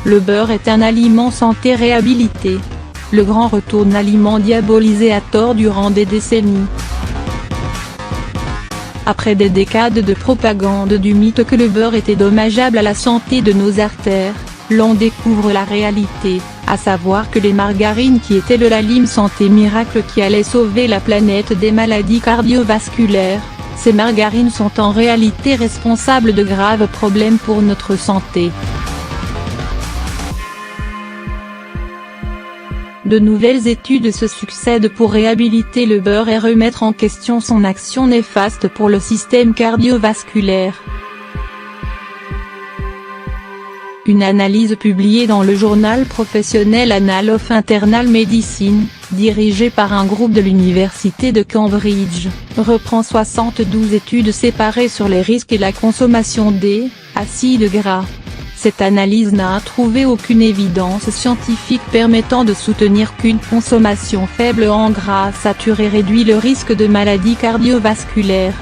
Le beurre est un aliment santé réhabilité. Le grand retour d'un aliment diabolisé à tort durant des décennies. Après des décades de propagande du mythe que le beurre était dommageable à la santé de nos artères, l'on découvre la réalité, à savoir que les margarines qui étaient le lime santé miracle qui allait sauver la planète des maladies cardiovasculaires, ces margarines sont en réalité responsables de graves problèmes pour notre santé. De nouvelles études se succèdent pour réhabiliter le beurre et remettre en question son action néfaste pour le système cardiovasculaire. Une analyse publiée dans le journal professionnel Annals of Internal Medicine, dirigé par un groupe de l'université de Cambridge, reprend 72 études séparées sur les risques et la consommation des acides gras. Cette analyse n'a trouvé aucune évidence scientifique permettant de soutenir qu'une consommation faible en gras saturés réduit le risque de maladies cardiovasculaires.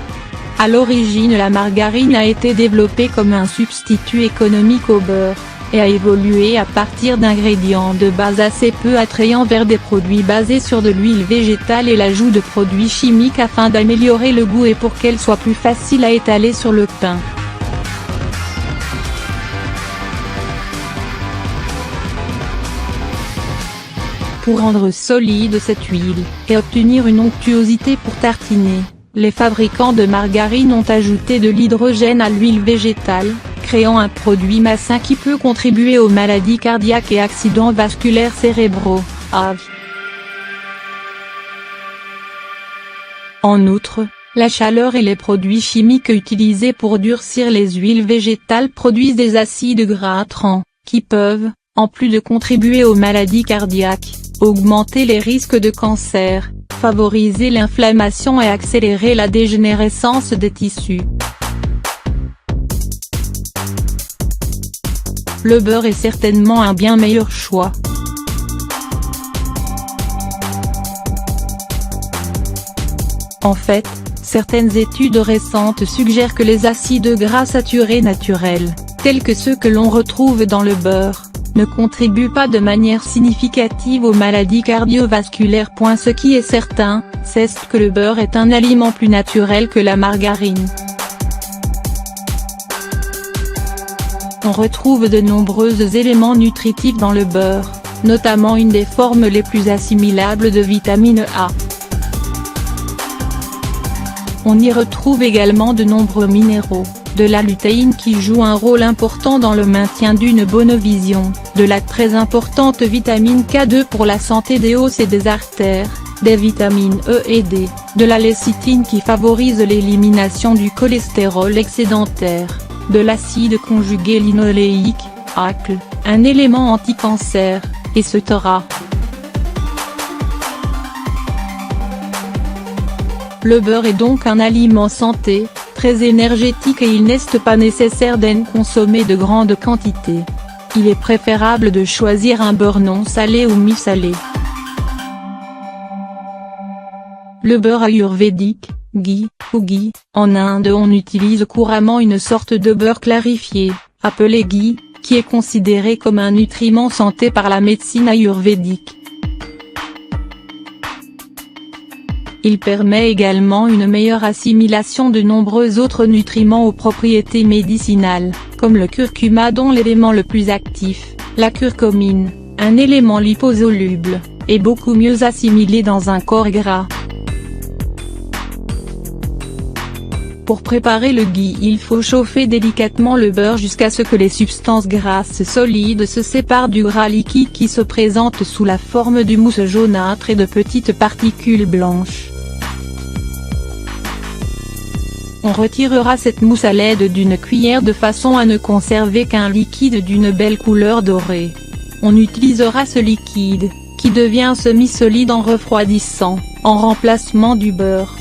À l'origine, la margarine a été développée comme un substitut économique au beurre, et a évolué à partir d'ingrédients de base assez peu attrayants vers des produits basés sur de l'huile végétale et l'ajout de produits chimiques afin d'améliorer le goût et pour qu'elle soit plus facile à étaler sur le pain. Pour rendre solide cette huile, et obtenir une onctuosité pour tartiner, les fabricants de margarine ont ajouté de l'hydrogène à l'huile végétale, créant un produit malsain qui peut contribuer aux maladies cardiaques et accidents vasculaires cérébraux, AVC. En outre, la chaleur et les produits chimiques utilisés pour durcir les huiles végétales produisent des acides gras trans, qui peuvent, en plus de contribuer aux maladies cardiaques, augmenter les risques de cancer, favoriser l'inflammation et accélérer la dégénérescence des tissus. Le beurre est certainement un bien meilleur choix. En fait, certaines études récentes suggèrent que les acides gras saturés naturels, tels que ceux que l'on retrouve dans le beurre, ne contribuent pas de manière significative aux maladies cardiovasculaires. Ce qui est certain, c'est que le beurre est un aliment plus naturel que la margarine. On retrouve de nombreux éléments nutritifs dans le beurre, notamment une des formes les plus assimilables de vitamine A. On y retrouve également de nombreux minéraux, de la lutéine qui joue un rôle important dans le maintien d'une bonne vision, de la très importante vitamine K2 pour la santé des os et des artères, des vitamines E et D, de la lécithine qui favorise l'élimination du cholestérol excédentaire, de l'acide conjugué linoléique, ACL, un élément anti-cancer, etc. Le beurre est donc un aliment santé, très énergétique et il n'est pas nécessaire d'en consommer de grandes quantités. Il est préférable de choisir un beurre non salé ou mi-salé. Le beurre ayurvédique, ghee, ou ghee, en Inde on utilise couramment une sorte de beurre clarifié, appelé ghee, qui est considéré comme un nutriment santé par la médecine ayurvédique. Il permet également une meilleure assimilation de nombreux autres nutriments aux propriétés médicinales, comme le curcuma dont l'élément le plus actif, la curcumine, un élément liposoluble, est beaucoup mieux assimilé dans un corps gras. Pour préparer le ghee il faut chauffer délicatement le beurre jusqu'à ce que les substances grasses solides se séparent du gras liquide qui se présente sous la forme de mousse jaunâtre et de petites particules blanches. On retirera cette mousse à l'aide d'une cuillère de façon à ne conserver qu'un liquide d'une belle couleur dorée. On utilisera ce liquide, qui devient semi-solide en refroidissant, en remplacement du beurre.